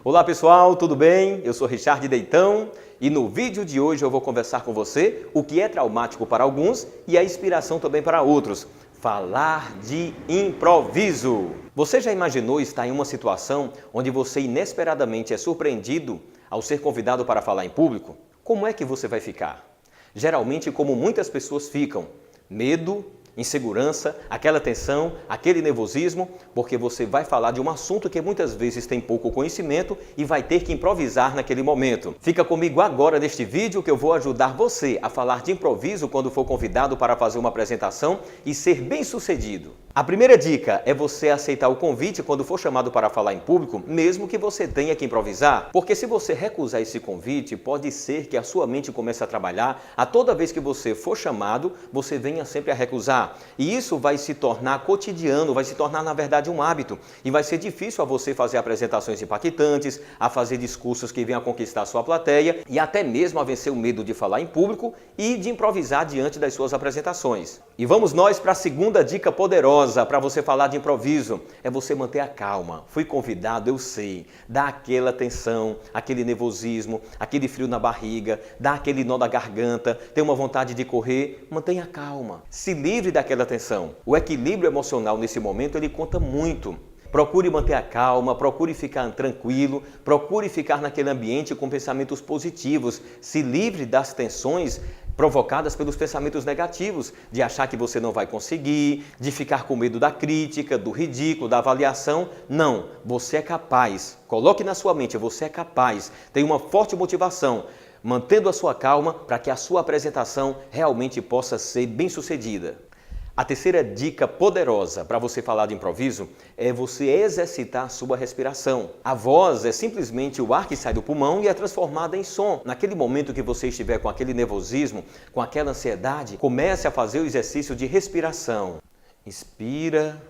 Olá pessoal, tudo bem? Eu sou Richard Deitão e no vídeo de hoje eu vou conversar com você o que é traumático para alguns e a inspiração também para outros. Falar de improviso. Você já imaginou estar em uma situação onde você inesperadamente é surpreendido ao ser convidado para falar em público? Como é que você vai ficar? Geralmente como muitas pessoas ficam, medo, insegurança, aquela tensão, aquele nervosismo, porque você vai falar de um assunto que muitas vezes tem pouco conhecimento e vai ter que improvisar naquele momento. Fica comigo agora neste vídeo que eu vou ajudar você a falar de improviso quando for convidado para fazer uma apresentação e ser bem sucedido. A primeira dica é você aceitar o convite quando for chamado para falar em público, mesmo que você tenha que improvisar. Porque se você recusar esse convite, pode ser que a sua mente comece a trabalhar, a toda vez que você for chamado, você venha sempre a recusar. E isso vai se tornar cotidiano, vai se tornar na verdade um hábito. E vai ser difícil a você fazer apresentações impactantes, a fazer discursos que venham a conquistar a sua plateia e até mesmo a vencer o medo de falar em público e de improvisar diante das suas apresentações. E vamos nós para a segunda dica poderosa para você falar de improviso, é você manter a calma. Fui convidado, eu sei, dá aquela tensão, aquele nervosismo, aquele frio na barriga, dá aquele nó na garganta, tem uma vontade de correr, mantenha a calma. Se livre daquela tensão. O equilíbrio emocional nesse momento, ele conta muito. Procure manter a calma, procure ficar tranquilo, procure ficar naquele ambiente com pensamentos positivos. Se livre das tensões provocadas pelos pensamentos negativos, de achar que você não vai conseguir, de ficar com medo da crítica, do ridículo, da avaliação. Não, você é capaz. Coloque na sua mente, você é capaz. Tem uma forte motivação, mantendo a sua calma para que a sua apresentação realmente possa ser bem-sucedida. A terceira dica poderosa para você falar de improviso é você exercitar a sua respiração. A voz é simplesmente o ar que sai do pulmão e é transformada em som. Naquele momento que você estiver com aquele nervosismo, com aquela ansiedade, comece a fazer o exercício de respiração. Inspira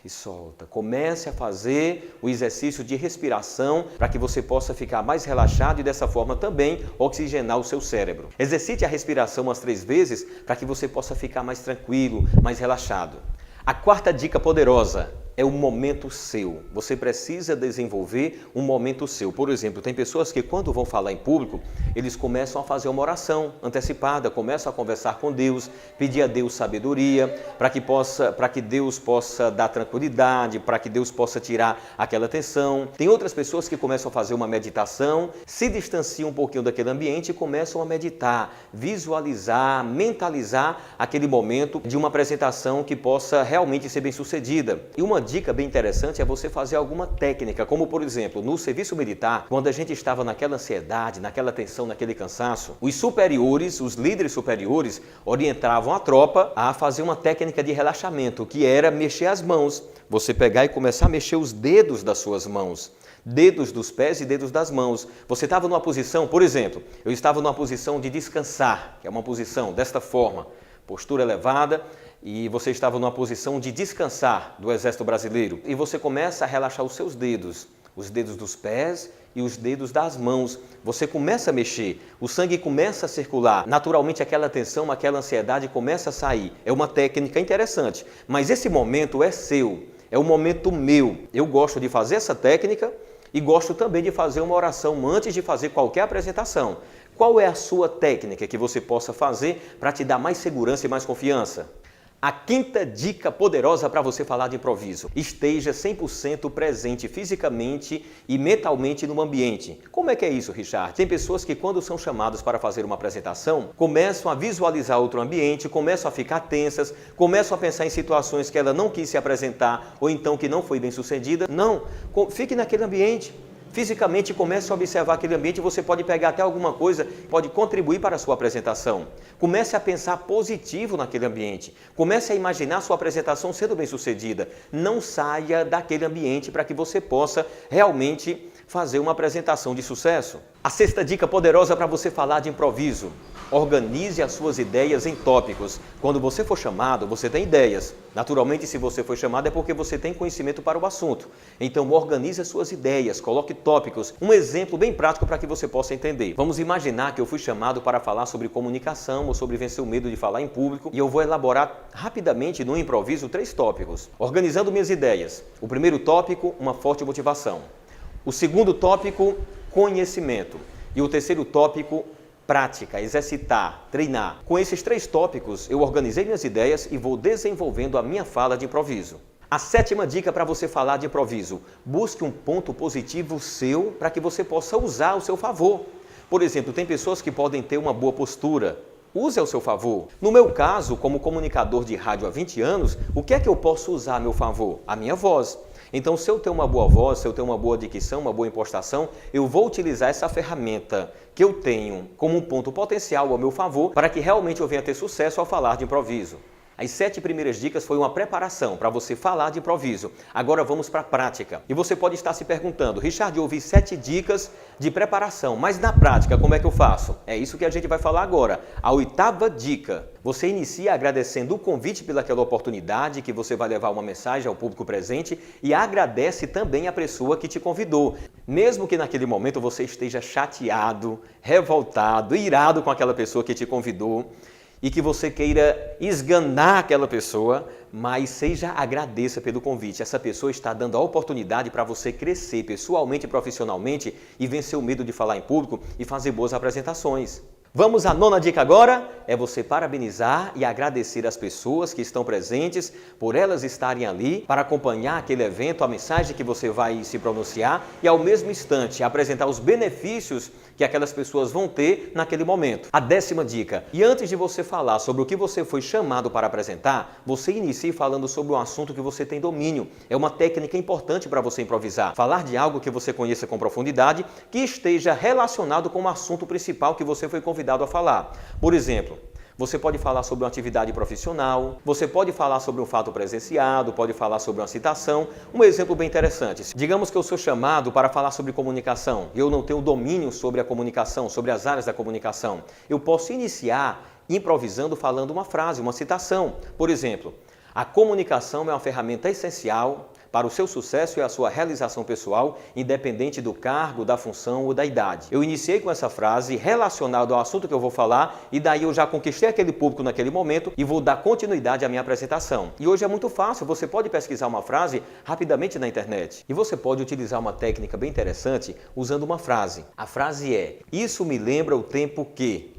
e solta. Comece a fazer o exercício de respiração para que você possa ficar mais relaxado e dessa forma também oxigenar o seu cérebro. Exercite a respiração umas 3 vezes para que você possa ficar mais tranquilo, mais relaxado. A quarta dica poderosa é o momento seu. Você precisa desenvolver um momento seu. Por exemplo, tem pessoas que quando vão falar em público, eles começam a fazer uma oração antecipada, começam a conversar com Deus, pedir a Deus sabedoria, para que Deus possa dar tranquilidade, para que Deus possa tirar aquela tensão. Tem outras pessoas que começam a fazer uma meditação, se distanciam um pouquinho daquele ambiente e começam a meditar, visualizar, mentalizar aquele momento de uma apresentação que possa realmente ser bem sucedida. E uma dica bem interessante é você fazer alguma técnica, como por exemplo, no serviço militar, quando a gente estava naquela ansiedade, naquela tensão, naquele cansaço, os superiores, os líderes superiores, orientavam a tropa a fazer uma técnica de relaxamento, que era mexer as mãos. Você pegar e começar a mexer os dedos das suas mãos. Dedos dos pés e dedos das mãos. Você estava numa posição, por exemplo, eu estava numa posição de descansar, que é uma posição desta forma, postura elevada, e você estava numa posição de descansar do Exército Brasileiro. E você começa a relaxar os seus dedos, os dedos dos pés e os dedos das mãos. Você começa a mexer, o sangue começa a circular. Naturalmente aquela tensão, aquela ansiedade começa a sair. É uma técnica interessante, mas esse momento é seu, é um momento meu. Eu gosto de fazer essa técnica e gosto também de fazer uma oração antes de fazer qualquer apresentação. Qual é a sua técnica que você possa fazer para te dar mais segurança e mais confiança? A quinta dica poderosa para você falar de improviso: esteja 100% presente fisicamente e mentalmente no ambiente. Como é que é isso, Richard? Tem pessoas que quando são chamados para fazer uma apresentação, começam a visualizar outro ambiente, começam a ficar tensas, começam a pensar em situações que ela não quis se apresentar ou então que não foi bem sucedida. Não, fique naquele ambiente. Fisicamente, comece a observar aquele ambiente, você pode pegar até alguma coisa que pode contribuir para a sua apresentação. Comece a pensar positivo naquele ambiente. Comece a imaginar a sua apresentação sendo bem sucedida. Não saia daquele ambiente para que você possa realmente fazer uma apresentação de sucesso. A sexta dica poderosa para você falar de improviso: organize as suas ideias em tópicos. Quando você for chamado, você tem ideias. Naturalmente, se você foi chamado é porque você tem conhecimento para o assunto. Então, organize as suas ideias, coloque tópicos. Um exemplo bem prático para que você possa entender. Vamos imaginar que eu fui chamado para falar sobre comunicação ou sobre vencer o medo de falar em público, e eu vou elaborar rapidamente no improviso 3 tópicos, organizando minhas ideias. O primeiro tópico, uma forte motivação. O segundo tópico, conhecimento. E o terceiro tópico, prática, exercitar, treinar. Com esses 3 tópicos, eu organizei minhas ideias e vou desenvolvendo a minha fala de improviso. A sétima dica para você falar de improviso: busque um ponto positivo seu para que você possa usar ao seu favor. Por exemplo, tem pessoas que podem ter uma boa postura. Use ao seu favor. No meu caso, como comunicador de rádio há 20 anos, o que é que eu posso usar a meu favor? A minha voz. Então, se eu tenho uma boa voz, se eu tenho uma boa dicção, uma boa impostação, eu vou utilizar essa ferramenta que eu tenho como um ponto potencial ao meu favor para que realmente eu venha ter sucesso ao falar de improviso. As 7 primeiras dicas foi uma preparação para você falar de improviso. Agora vamos para a prática. E você pode estar se perguntando: Richard, eu ouvi 7 dicas de preparação, mas na prática como é que eu faço? É isso que a gente vai falar agora. A 8ª dica: você inicia agradecendo o convite pelaquela oportunidade, que você vai levar uma mensagem ao público presente, e agradece também a pessoa que te convidou. Mesmo que naquele momento você esteja chateado, revoltado, irado com aquela pessoa que te convidou, e que você queira esganar aquela pessoa, mas agradeça pelo convite. Essa pessoa está dando a oportunidade para você crescer pessoalmente e profissionalmente e vencer o medo de falar em público e fazer boas apresentações. Vamos à 9ª dica agora, é você parabenizar e agradecer as pessoas que estão presentes por elas estarem ali para acompanhar aquele evento, a mensagem que você vai se pronunciar e ao mesmo instante apresentar os benefícios que aquelas pessoas vão ter naquele momento. A 10ª dica: e antes de você falar sobre o que você foi chamado para apresentar, você inicie falando sobre um assunto que você tem domínio. É uma técnica importante para você improvisar. Falar de algo que você conheça com profundidade, que esteja relacionado com o assunto principal que você foi convidado a falar. Por exemplo, você pode falar sobre uma atividade profissional, você pode falar sobre um fato presenciado, pode falar sobre uma citação. Um exemplo bem interessante: digamos que eu sou chamado para falar sobre comunicação e eu não tenho domínio sobre a comunicação, sobre as áreas da comunicação. Eu posso iniciar improvisando falando uma frase, uma citação. Por exemplo: a comunicação é uma ferramenta essencial para o seu sucesso e a sua realização pessoal, independente do cargo, da função ou da idade. Eu iniciei com essa frase relacionada ao assunto que eu vou falar e daí eu já conquistei aquele público naquele momento e vou dar continuidade à minha apresentação. E hoje é muito fácil, você pode pesquisar uma frase rapidamente na internet. E você pode utilizar uma técnica bem interessante usando uma frase. A frase é: isso me lembra o tempo que...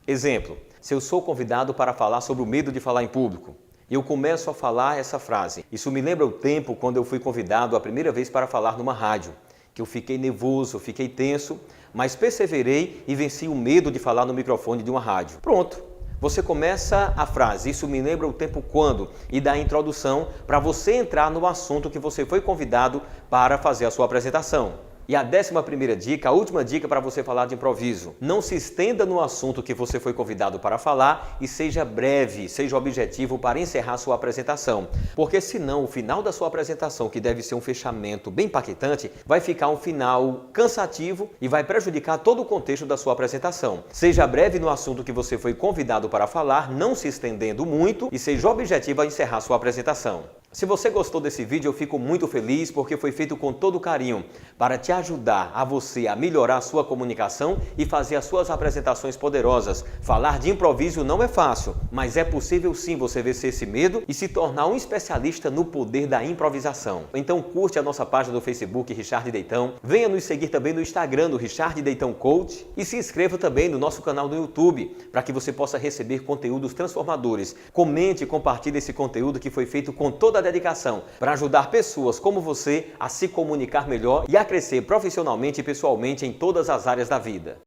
Exemplo: se eu sou convidado para falar sobre o medo de falar em público, eu começo a falar essa frase: isso me lembra o tempo quando eu fui convidado a primeira vez para falar numa rádio, que eu fiquei nervoso, fiquei tenso, mas perseverei e venci o medo de falar no microfone de uma rádio. Pronto! Você começa a frase: isso me lembra o tempo quando, e dá a introdução para você entrar no assunto que você foi convidado para fazer a sua apresentação. E a 11ª dica, a última dica para você falar de improviso: não se estenda no assunto que você foi convidado para falar e seja breve, seja objetivo para encerrar sua apresentação. Porque senão o final da sua apresentação, que deve ser um fechamento bem impactante, vai ficar um final cansativo e vai prejudicar todo o contexto da sua apresentação. Seja breve no assunto que você foi convidado para falar, não se estendendo muito, e seja objetivo a encerrar sua apresentação. Se você gostou desse vídeo, eu fico muito feliz porque foi feito com todo carinho para te ajudar a você a melhorar a sua comunicação e fazer as suas apresentações poderosas. Falar de improviso não é fácil, mas é possível sim você vencer esse medo e se tornar um especialista no poder da improvisação. Então curte a nossa página do Facebook Richard Deitão, venha nos seguir também no Instagram do Richard Deitão Coach e se inscreva também no nosso canal no YouTube para que você possa receber conteúdos transformadores. Comente e compartilhe esse conteúdo que foi feito com toda a dedicação para ajudar pessoas como você a se comunicar melhor e a crescer profissionalmente e pessoalmente em todas as áreas da vida.